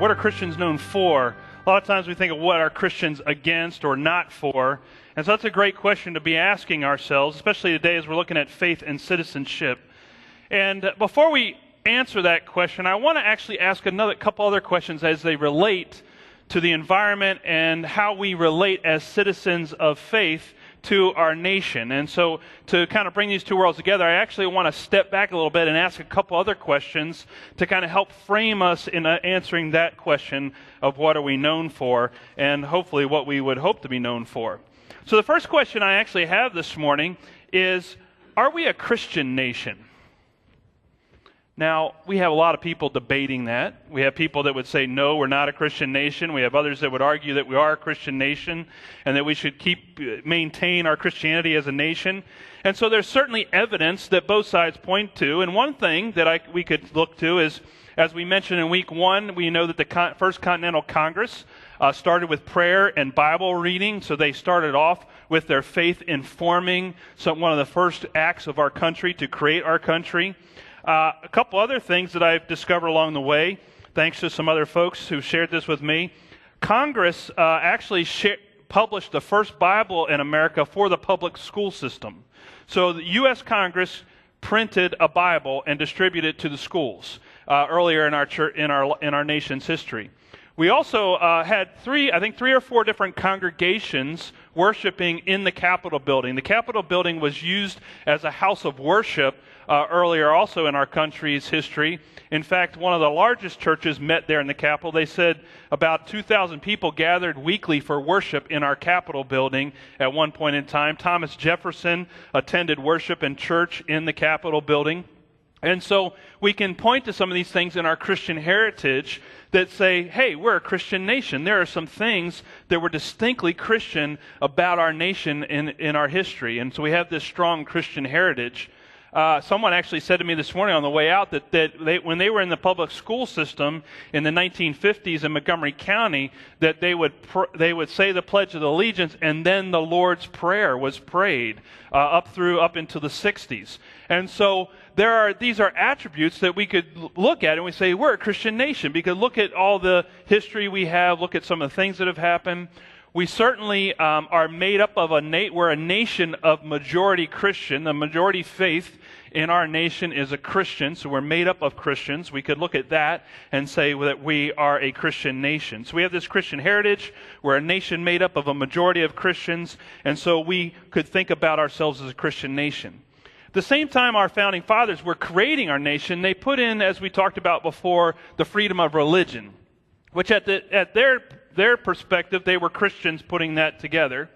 What are Christians known for? A lot of times we think of what are Christians against or not for. And so that's a great question to be asking ourselves, especially today as we're looking at faith and citizenship. And before we answer that question, I want to actually ask another couple other questions as they relate to the environment and how we relate as citizens of faith to our nation. And so to kind of bring these two worlds together, I actually want to step back a little bit and ask a couple other questions to kind of help frame us in answering that question of what are we known for, and hopefully what we would hope to be known for. So the first question I actually have this morning is, are we a Christian nation? Now, we have a lot of people debating that. We have people that would say, no, we're not a Christian nation. We have others that would argue that we are a Christian nation and that we should maintain our Christianity as a nation. And so there's certainly evidence that both sides point to. And one thing that we could look to is, as we mentioned in week 1, we know that the First Continental Congress started with prayer and Bible reading. So they started off with their faith informing one of the first acts of our country to create our country. A couple other things that I've discovered along the way, thanks to some other folks who shared this with me. Congress actually published the first Bible in America for the public school system. So the U.S. Congress printed a Bible and distributed it to the schools earlier in our church, in our nation's history. We also had three or four different congregations worshiping in the Capitol building. The Capitol building was used as a house of worship earlier also in our country's history. In fact, one of the largest churches met there in the Capitol. They said about 2,000 people gathered weekly for worship in our Capitol building at one point in time. Thomas Jefferson attended worship and church in the Capitol building. And so we can point to some of these things in our Christian heritage that say, hey, we're a Christian nation. There are some things that were distinctly Christian about our nation in our history. And so we have this strong Christian heritage. Someone actually said to me this morning on the way out that when they were in the public school system in the 1950s in Montgomery County, that they would say the Pledge of Allegiance and then the Lord's Prayer was prayed up into the 60s. And so these are attributes that we could look at and we say we're a Christian nation because look at all the history we have, look at some of the things that have happened. We certainly are made up of we're a nation of majority Christian. The majority faith in our nation is a Christian, so we're made up of Christians. We could look at that and say that we are a Christian nation. So we have this Christian heritage. We're a nation made up of a majority of Christians, and so we could think about ourselves as a Christian nation. At the same time, our founding fathers were creating our nation. They put in, as we talked about before, the freedom of religion, which at their perspective, they were Christians putting that together.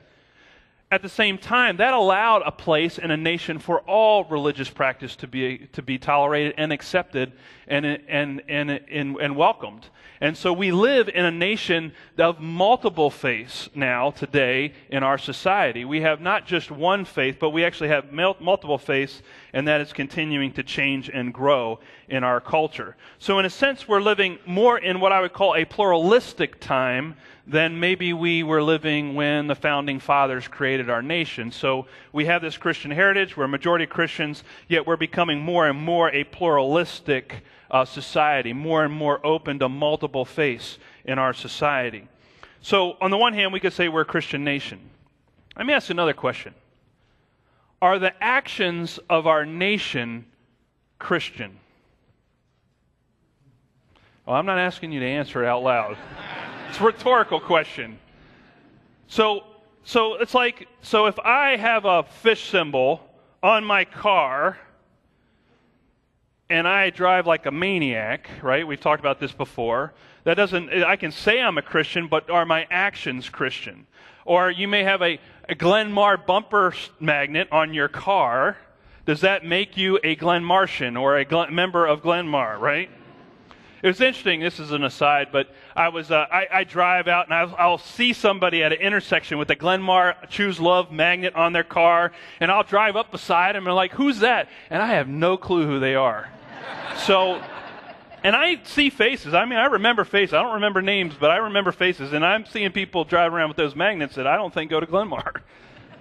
At the same time, that allowed a place in a nation for all religious practice to be tolerated and accepted and welcomed. And so we live in a nation of multiple faiths now today in our society. We have not just one faith, but we actually have multiple faiths, and that is continuing to change and grow in our culture. So in a sense, we're living more in what I would call a pluralistic time than maybe we were living when the founding fathers created our nation. So we have this Christian heritage, we're a majority Christians, yet we're becoming more and more a pluralistic society, more and more open to multiple faiths in our society. So on the one hand, we could say we're a Christian nation. Let me ask another question. Are the actions of our nation Christian? Well, I'm not asking you to answer it out loud. It's a rhetorical question. So it's like, if I have a fish symbol on my car and I drive like a maniac, right? We've talked about this before. I can say I'm a Christian, but are my actions Christian? Or you may have a Glenmar bumper magnet on your car. Does that make you a Glenmartian or a member of Glenmar, right? It was interesting, this is an aside, but I drive out and I'll see somebody at an intersection with a Glenmar Choose Love magnet on their car, and I'll drive up beside them and I'm like, who's that? And I have no clue who they are. So, and I see faces. I mean, I remember faces. I don't remember names, but I remember faces, and I'm seeing people drive around with those magnets that I don't think go to Glenmar,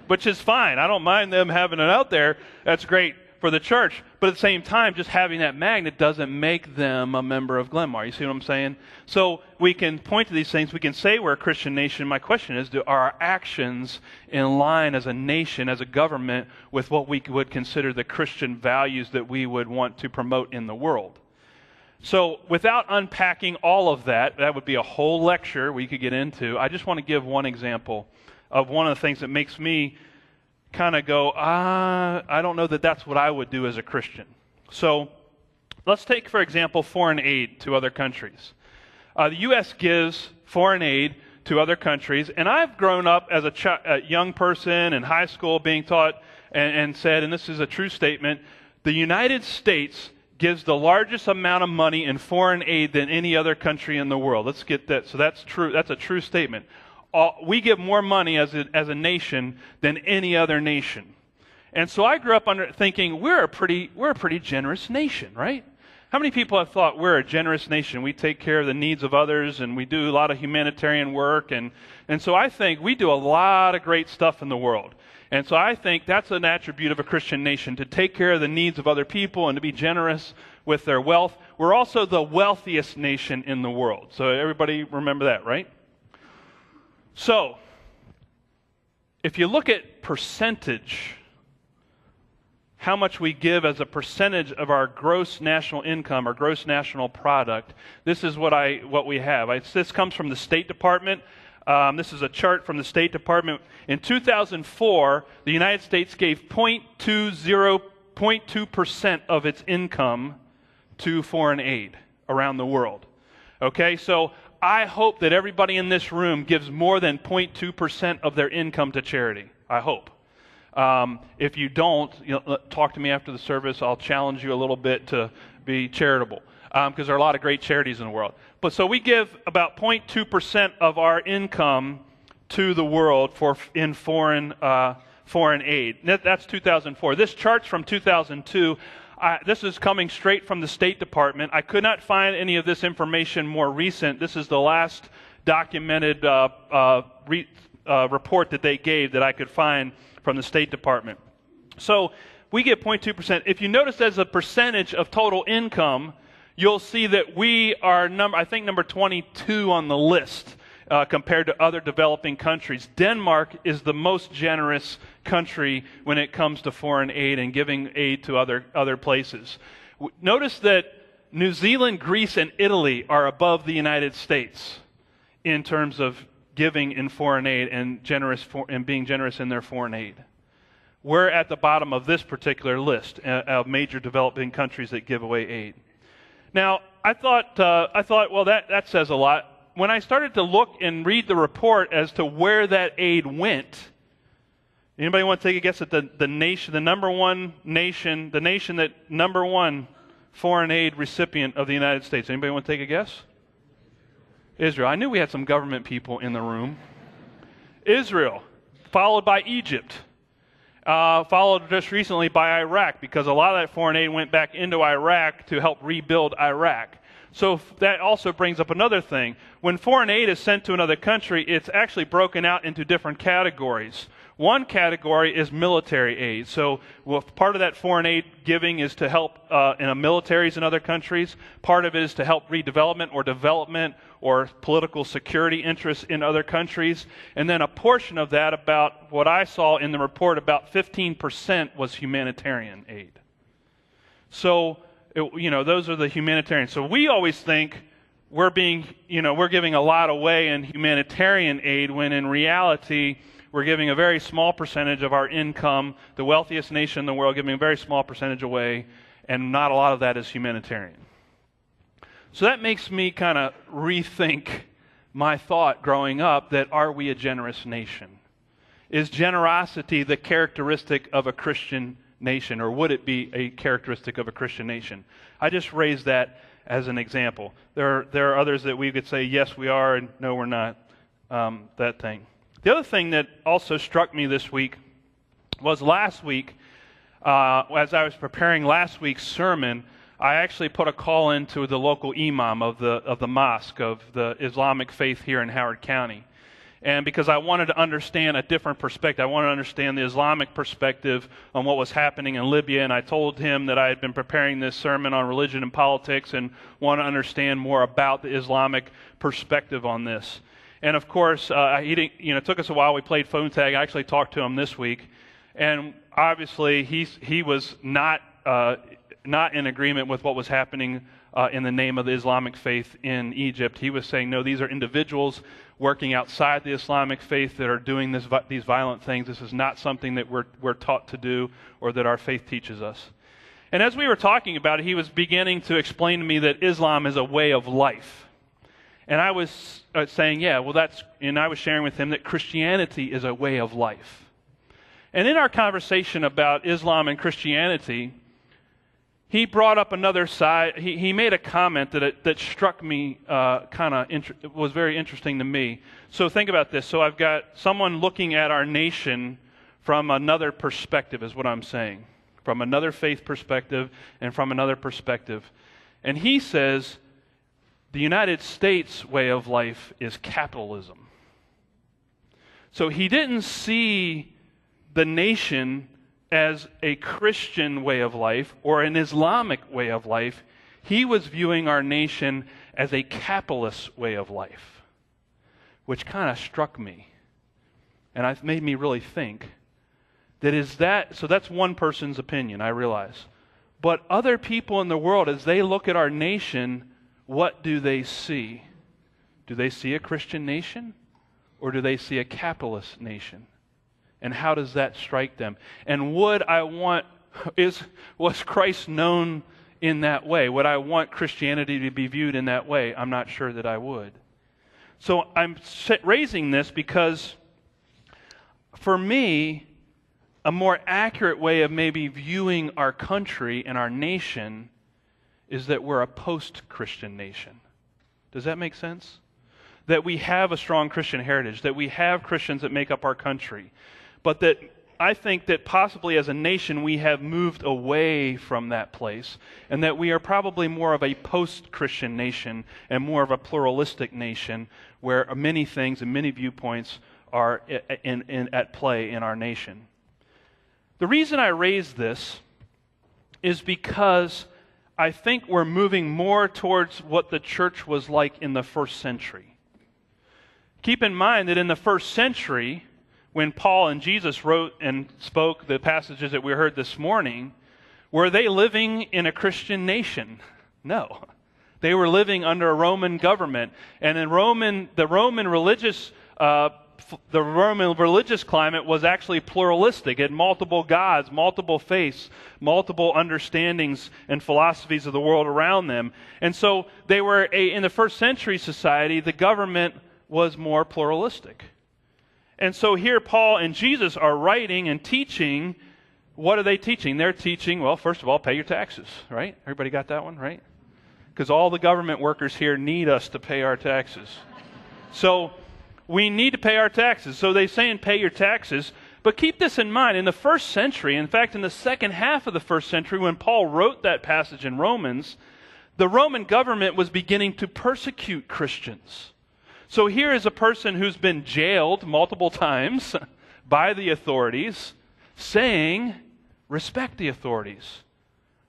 which is fine. I don't mind them having it out there. That's great. for the church. But at the same time, just having that magnet doesn't make them a member of Glenmar. You see what I'm saying? So we can point to these things. We can say we're a Christian nation. My question is, are our actions in line as a nation, as a government, with what we would consider the Christian values that we would want to promote in the world? So without unpacking all of that, that would be a whole lecture we could get into. I just want to give one example of one of the things that makes me kind of go, I don't know that that's what I would do as a Christian. So let's take, for example, foreign aid to other countries. The U.S. gives foreign aid to other countries, and I've grown up as a young person in high school being taught and said, and this is a true statement, the United States gives the largest amount of money in foreign aid than any other country in the world. Let's get that. So that's true. That's a true statement. We give more money as a nation than any other nation. And so I grew up thinking we're a pretty generous nation, right? How many people have thought we're a generous nation? We take care of the needs of others, and we do a lot of humanitarian work, and so I think we do a lot of great stuff in the world. And so I think that's an attribute of a Christian nation, to take care of the needs of other people and to be generous with their wealth. We're also the wealthiest nation in the world. So everybody remember that, right? So, if you look at percentage, how much we give as a percentage of our gross national income or gross national product, this is what we have. This comes from the State Department. This is a chart from the State Department. In 2004, the United States gave 0.2% of its income to foreign aid around the world. Okay, so I hope that everybody in this room gives more than 0.2% of their income to charity. I hope. If you don't, talk to me after the service. I'll challenge you a little bit to be charitable, because there are a lot of great charities in the world. But so we give about 0.2% of our income to the world in foreign aid. That's 2004. This chart's from 2002. This is coming straight from the State Department. I could not find any of this information more recent. This is the last documented report that they gave that I could find from the State Department. So we get 0.2%. If you notice as a percentage of total income, you'll see that we are number 22 on the list compared to other developing countries. Denmark is the most generous country when it comes to foreign aid and giving aid to other places. Notice that New Zealand, Greece, and Italy are above the United States in terms of giving in foreign aid and being generous in their foreign aid. We're at the bottom of this particular list of major developing countries that give away aid. Now, I thought, well, that says a lot. When I started to look and read the report as to where that aid went, anybody want to take a guess at the number one foreign aid recipient of the United States? Anybody want to take a guess? Israel. I knew we had some government people in the room. Israel, followed by Egypt, followed just recently by Iraq, because a lot of that foreign aid went back into Iraq to help rebuild Iraq. So that also brings up another thing. When foreign aid is sent to another country, it's actually broken out into different categories. One category is military aid. So part of that foreign aid giving is to help in militaries in other countries. Part of it is to help redevelopment or development or political security interests in other countries. And then a portion of that, about what I saw in the report, about 15% was humanitarian aid. So, those are the humanitarian. So we always think we're giving a lot away in humanitarian aid, when in reality, we're giving a very small percentage of our income, the wealthiest nation in the world, giving a very small percentage away, and not a lot of that is humanitarian. So that makes me kind of rethink my thought growing up that, are we a generous nation? Is generosity the characteristic of a Christian nation, or would it be a characteristic of a Christian nation? I just raised that as an example. There are others that we could say, yes, we are, and no, we're not, that thing. The other thing that also struck me this week was last week, as I was preparing last week's sermon, I actually put a call into the local imam of the mosque of the Islamic faith here in Howard County. And because I wanted to understand a different perspective, I wanted to understand the Islamic perspective on what was happening in Libya, and I told him that I had been preparing this sermon on religion and politics and want to understand more about the Islamic perspective on this. And of course, it took us a while. We played phone tag. I actually talked to him this week, and obviously he was not in agreement with what was happening in the name of the Islamic faith in Egypt. He was saying, no, these are individuals working outside the Islamic faith that are doing these violent things. This is not something that we're taught to do or that our faith teaches us. And as we were talking about it, he was beginning to explain to me that Islam is a way of life. And I was saying, yeah, well, and I was sharing with him that Christianity is a way of life. And in our conversation about Islam and Christianity, he brought up another side. He made a comment that struck me was very interesting to me. So think about this. So I've got someone looking at our nation from another perspective, is what I'm saying. From another faith perspective and from another perspective. And he says, the United States way of life is capitalism. So he didn't see the nation as a Christian way of life or an Islamic way of life. He was viewing our nation as a capitalist way of life, which kind of struck me. And it made me really think, so that's one person's opinion, I realize. But other people in the world, as they look at our nation, what do they see? Do they see a Christian nation? Or do they see a capitalist nation? And how does that strike them? And was Christ known in that way? Would I want Christianity to be viewed in that way? I'm not sure that I would. So I'm raising this because, for me, a more accurate way of maybe viewing our country and our nation is that we're a post-Christian nation. Does that make sense? That we have a strong Christian heritage, that we have Christians that make up our country, but that I think that possibly as a nation we have moved away from that place, and that we are probably more of a post-Christian nation and more of a pluralistic nation where many things and many viewpoints are at play in our nation. The reason I raise this is because I think we're moving more towards what the church was like in the first century. Keep in mind that in the first century, when Paul and Jesus wrote and spoke the passages that we heard this morning, were they living in a Christian nation? No. They were living under a Roman government. And in the Roman religious climate was actually pluralistic. It had multiple gods, multiple faiths, multiple understandings and philosophies of the world around them. And so they were in the first century society, the government was more pluralistic. And so here Paul and Jesus are writing and teaching. What are they teaching? They're teaching, well, first of all, pay your taxes, right? Everybody got that one, right? Because all the government workers here need us to pay our taxes. So we need to pay our taxes. So they're saying pay your taxes. But keep this in mind. In the first century, in fact, in the second half of the first century, when Paul wrote that passage in Romans, the Roman government was beginning to persecute Christians. So here is a person who's been jailed multiple times by the authorities saying, respect the authorities.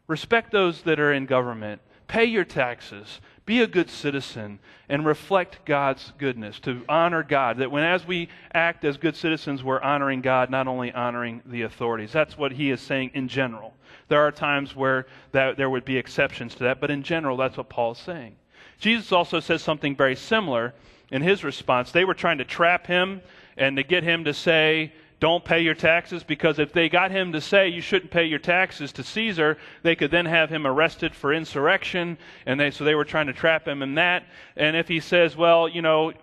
Respect those that are in government. Pay your taxes. Be a good citizen and reflect God's goodness, to honor God. That as we act as good citizens, we're honoring God, not only honoring the authorities. That's what he is saying in general. There are times where there would be exceptions to that, but in general, that's what Paul is saying. Jesus also says something very similar in his response. They were trying to trap him and to get him to say, don't pay your taxes, because if they got him to say you shouldn't pay your taxes to Caesar, they could then have him arrested for insurrection, so they were trying to trap him in that. And if he says, well,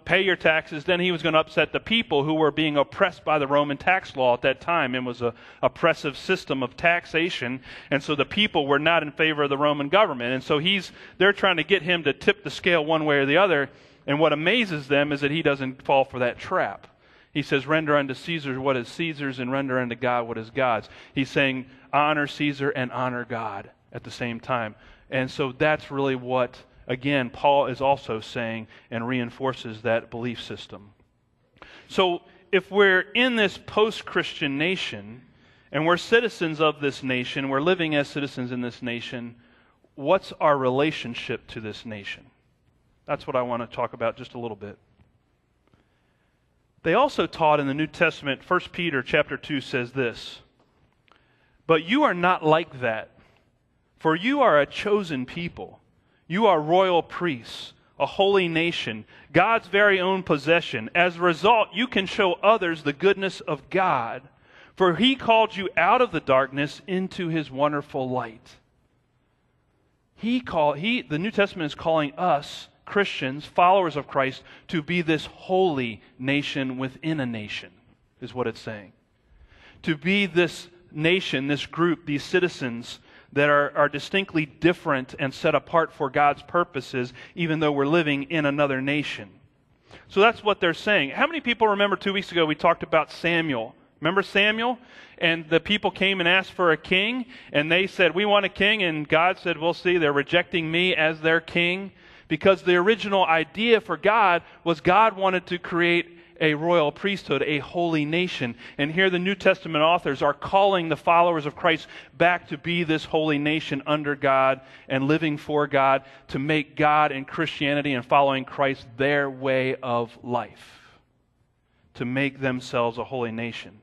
pay your taxes, then he was going to upset the people who were being oppressed by the Roman tax law at that time. It was an oppressive system of taxation, and so the people were not in favor of the Roman government. And so they're trying to get him to tip the scale one way or the other, and what amazes them is that he doesn't fall for that trap. He says, render unto Caesar what is Caesar's and render unto God what is God's. He's saying, honor Caesar and honor God at the same time. And so that's really what, again, Paul is also saying and reinforces that belief system. So if we're in this post-Christian nation, and we're citizens of this nation, we're living as citizens in this nation, what's our relationship to this nation? That's what I want to talk about just a little bit. They also taught in the New Testament, 1 Peter chapter 2 says this, "But you are not like that, for you are a chosen people. You are royal priests, a holy nation, God's very own possession. As a result, you can show others the goodness of God, for He called you out of the darkness into His wonderful light." The New Testament is calling us, Christians, followers of Christ, to be this holy nation within a nation, is what it's saying. To be this nation, this group, these citizens that are distinctly different and set apart for God's purposes, even though we're living in another nation. So that's what they're saying. How many people remember 2 weeks ago we talked about Samuel? Remember Samuel? And the people came and asked for a king, and they said, "We want a king," and God said, "We'll see, they're rejecting me as their king." Because the original idea for God was God wanted to create a royal priesthood, a holy nation. And here the New Testament authors are calling the followers of Christ back to be this holy nation under God and living for God, to make God and Christianity and following Christ their way of life, to make themselves a holy nation.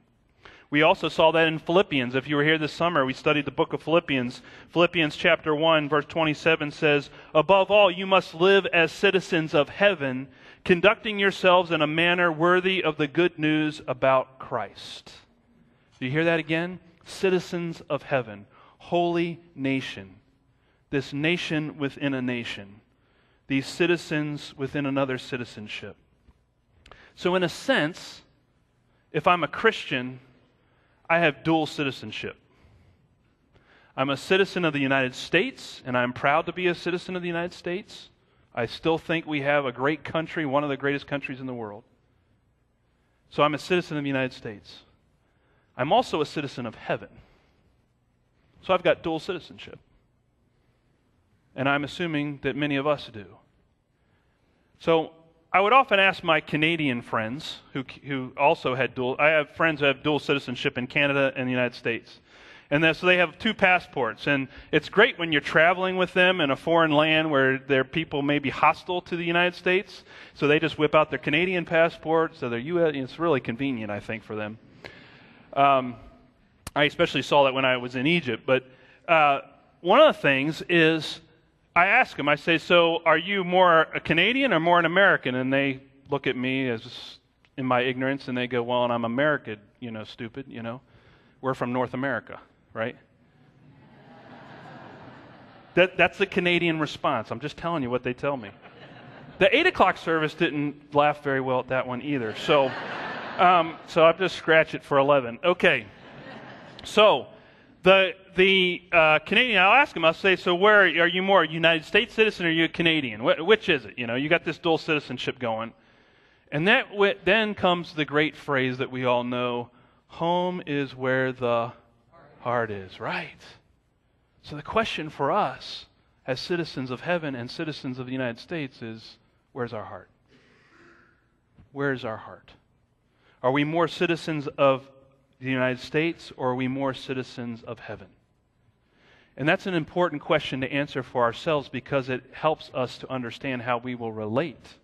We also saw that in Philippians. If you were here this summer, we studied the book of Philippians. Philippians chapter 1, verse 27 says, "Above all, you must live as citizens of heaven, conducting yourselves in a manner worthy of the good news about Christ." Do you hear that again? Citizens of heaven, holy nation. This nation within a nation. These citizens within another citizenship. So in a sense, if I'm a Christian, I have dual citizenship. I'm a citizen of the United States, and I'm proud to be a citizen of the United States. I still think we have a great country, one of the greatest countries in the world. So I'm a citizen of the United States. I'm also a citizen of heaven. So I've got dual citizenship. And I'm assuming that many of us do. So I would often ask my Canadian friends who also had I have friends who have dual citizenship in Canada and the United States. And so they have 2 passports. And it's great when you're traveling with them in a foreign land where their people may be hostile to the United States. So they just whip out their Canadian passport. So they're US. It's really convenient, I think, for them. I especially saw that when I was in Egypt. But one of the things is, I ask them, I say, "So are you more a Canadian or more an American?" And they look at me as in my ignorance, and they go, "Well, and I'm American, stupid, We're from North America, right?" That's the Canadian response. I'm just telling you what they tell me. The 8 o'clock service didn't laugh very well at that one either. So I'll just scratch it for 11. Okay. So the Canadian, I'll ask him, I'll say, "So where are you more a United States citizen or are you a Canadian? Which is it? You got this dual citizenship going." And then comes the great phrase that we all know, "Home is where the heart is," right? So the question for us as citizens of heaven and citizens of the United States is, where's our heart? Where's our heart? Are we more citizens of the United States, or are we more citizens of heaven? And that's an important question to answer for ourselves, because it helps us to understand how we will relate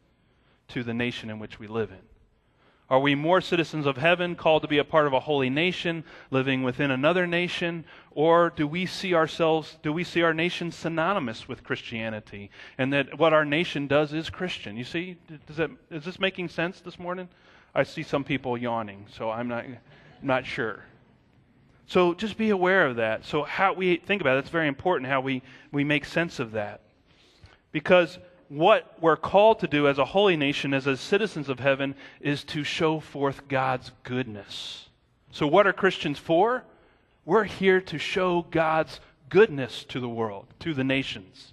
to the nation in which we live in. Are we more citizens of heaven, called to be a part of a holy nation, living within another nation, or do we see our nation synonymous with Christianity, and that what our nation does is Christian? You see, is this making sense this morning? I see some people yawning, so I'm not sure. So just be aware of that. So how we think about it, it's very important how we make sense of that. Because what we're called to do as a holy nation, as citizens of heaven, is to show forth God's goodness. So what are Christians for? We're here to show God's goodness to the world, to the nations.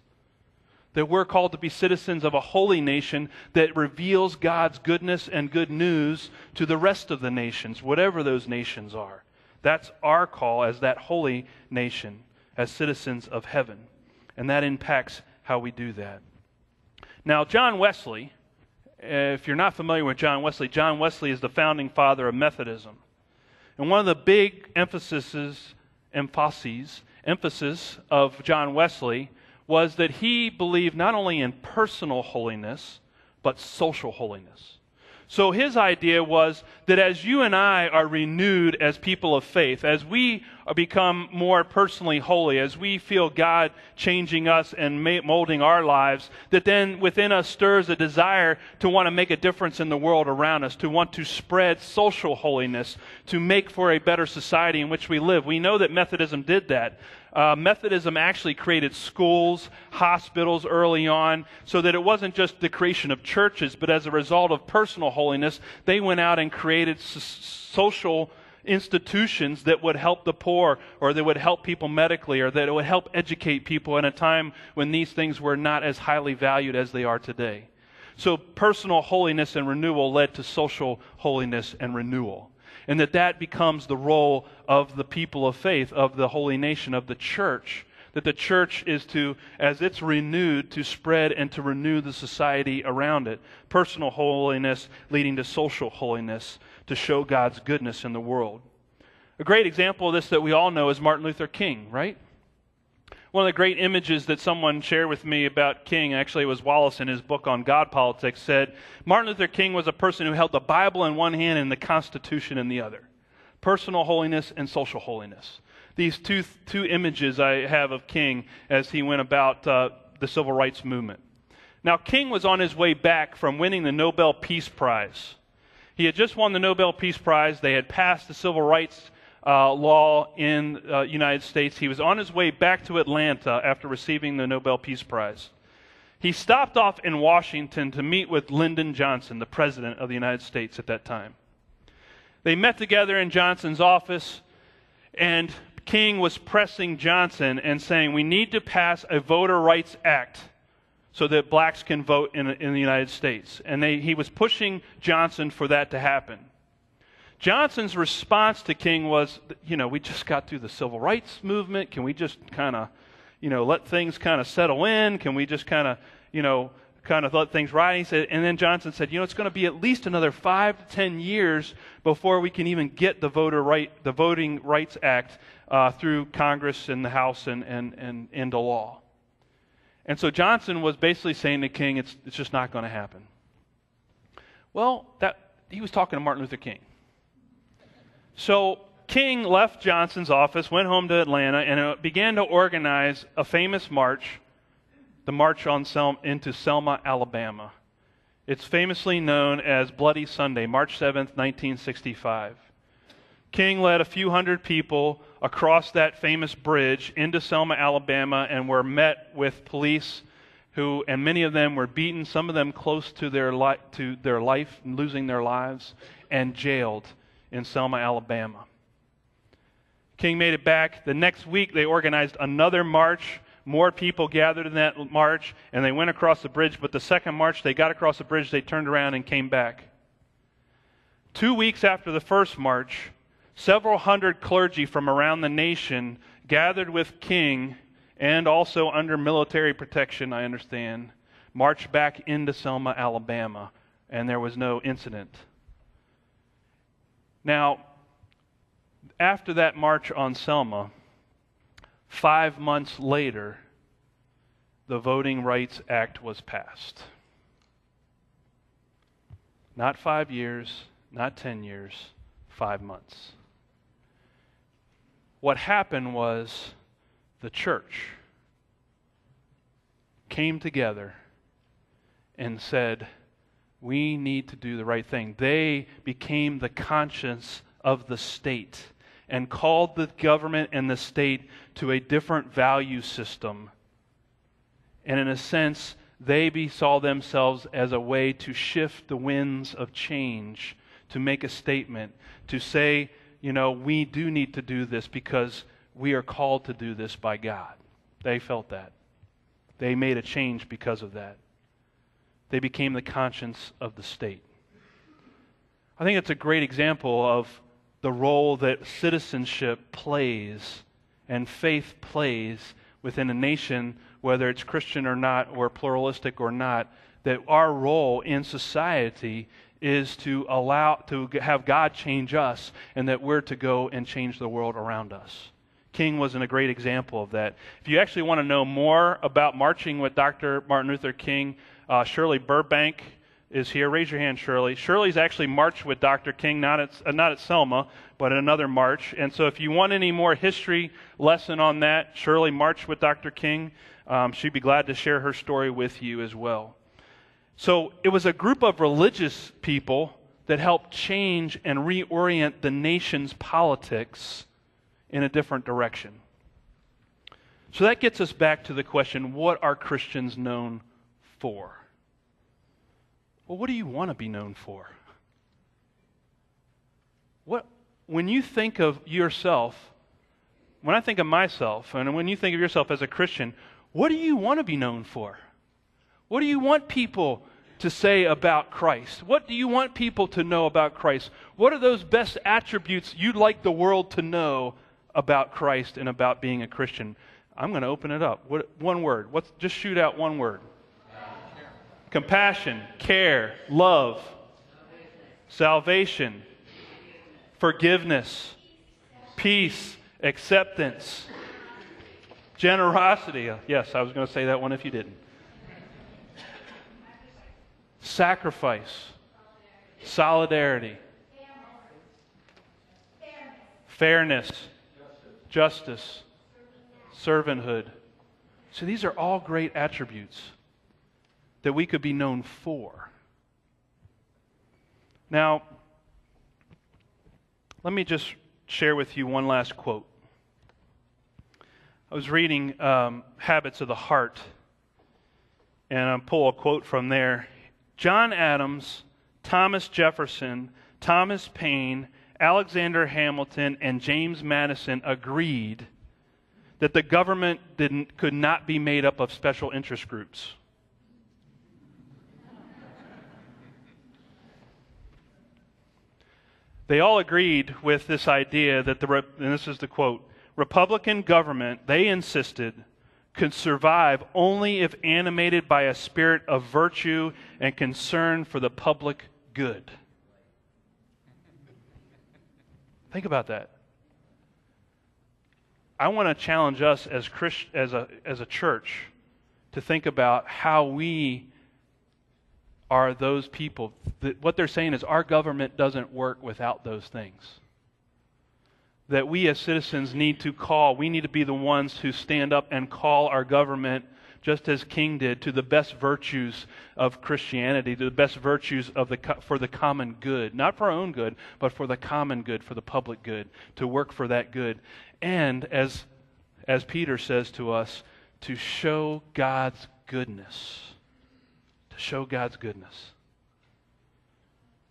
That we're called to be citizens of a holy nation that reveals God's goodness and good news to the rest of the nations, whatever those nations are. That's our call as that holy nation, as citizens of heaven. And that impacts how we do that. Now, John Wesley, if you're not familiar with John Wesley is the founding father of Methodism. And one of the big emphasis of John Wesley was that he believed not only in personal holiness, but social holiness. So his idea was that as you and I are renewed as people of faith, as we become more personally holy, as we feel God changing us and molding our lives, that then within us stirs a desire to want to make a difference in the world around us, to want to spread social holiness, to make for a better society in which we live. We know that Methodism did that. Methodism actually created schools, hospitals early on, so that it wasn't just the creation of churches, but as a result of personal holiness, they went out and created social institutions that would help the poor, or that would help people medically, or that it would help educate people in a time when these things were not as highly valued as they are today. So personal holiness and renewal led to social holiness and renewal. And that becomes the role of the people of faith, of the holy nation, of the church. That the church is to, as it's renewed, to spread and to renew the society around it. Personal holiness leading to social holiness, to show God's goodness in the world. A great example of this that we all know is Martin Luther King, right? One of the great images that someone shared with me about King, actually it was Wallace in his book on God politics, said Martin Luther King was a person who held the Bible in one hand and the Constitution in the other. Personal holiness and social holiness. These two images I have of King as he went about the civil rights movement. Now, King was on his way back from winning the Nobel Peace Prize. He had just won the Nobel Peace Prize. They had passed the civil rights law in the United States. He was on his way back to Atlanta after receiving the Nobel Peace Prize. He stopped off in Washington to meet with Lyndon Johnson, the President of the United States at that time. They met together in Johnson's office, and King was pressing Johnson and saying, we need to pass a Voter Rights Act so that blacks can vote in the United States. And he was pushing Johnson for that to happen. Johnson's response to King was, we just got through the civil rights movement. Can we just kind of, let things kind of settle in? Can we just kind of let things ride? He said, and then Johnson said, it's going to be at least another 5 to 10 years before we can even get the Voting Rights Act through Congress and the House and into law. And so Johnson was basically saying to King, it's just not going to happen. Well, he was talking to Martin Luther King. So King left Johnson's office, went home to Atlanta, and began to organize a famous march, the March into Selma, Alabama. It's famously known as Bloody Sunday, March 7th, 1965. King led a few hundred people across that famous bridge into Selma, Alabama, and were met with police and many of them were beaten, some of them close to their life, losing their lives, and jailed in Selma, Alabama. King made it back. The next week, they organized another march. More people gathered in that march, and they went across the bridge. But the second march, they got across the bridge, they turned around and came back. 2 weeks after the first march, several hundred clergy from around the nation gathered with King, and also under military protection, I understand, marched back into Selma, Alabama, and there was no incident. Now, after that march on Selma, 5 months later, the Voting Rights Act was passed. Not 5 years, not 10 years, 5 months. What happened was the church came together and said, we need to do the right thing. They became the conscience of the state and called the government and the state to a different value system. And in a sense, they saw themselves as a way to shift the winds of change, to make a statement, to say, we do need to do this because we are called to do this by God. They felt that. They made a change because of that. They became the conscience of the state. I think it's a great example of the role that citizenship plays and faith plays within a nation, whether it's Christian or not, or pluralistic or not, that our role in society is to have God change us, and that we're to go and change the world around us. King wasn't a great example of that. If you actually want to know more about marching with Dr. Martin Luther King, Shirley Burbank is here. Raise your hand, Shirley. Shirley's actually marched with Dr. King, not at Selma, but at another march. And so if you want any more history lesson on that, Shirley marched with Dr. King. She'd be glad to share her story with you as well. So it was a group of religious people that helped change and reorient the nation's politics in a different direction. So that gets us back to the question, what are Christians known for? Well, what do you want to be known for? When you think of yourself, when I think of myself, and when you think of yourself as a Christian, what do you want to be known for? What do you want people to say about Christ? What do you want people to know about Christ? What are those best attributes you'd like the world to know about Christ and about being a Christian? I'm going to open it up. One word. Just shoot out one word. Compassion, care, love, salvation, forgiveness, peace, acceptance, generosity. Yes, I was going to say that one if you didn't. Sacrifice, solidarity, fairness, justice, servanthood. So these are all great attributes that we could be known for. Now, let me just share with you one last quote. I was reading Habits of the Heart, and I'll pull a quote from there. John Adams, Thomas Jefferson, Thomas Paine, Alexander Hamilton, and James Madison agreed that the government could not be made up of special interest groups. They all agreed with this idea that and this is the quote, Republican government, they insisted, could survive only if animated by a spirit of virtue and concern for the public good. Think about that. I want to challenge us as a church to think about how we are those people. What they're saying is our government doesn't work without those things. That we as citizens we need to be the ones who stand up and call our government, just as King did, to the best virtues of Christianity, to the best virtues for the common good. Not for our own good, but for the common good, for the public good, to work for that good. And as Peter says to us, to show God's goodness. To show God's goodness.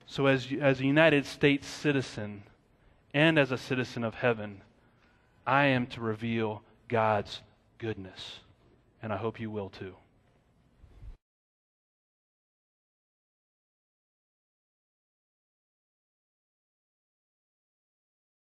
So as a United States citizen and as a citizen of heaven, I am to reveal God's goodness. And I hope you will too.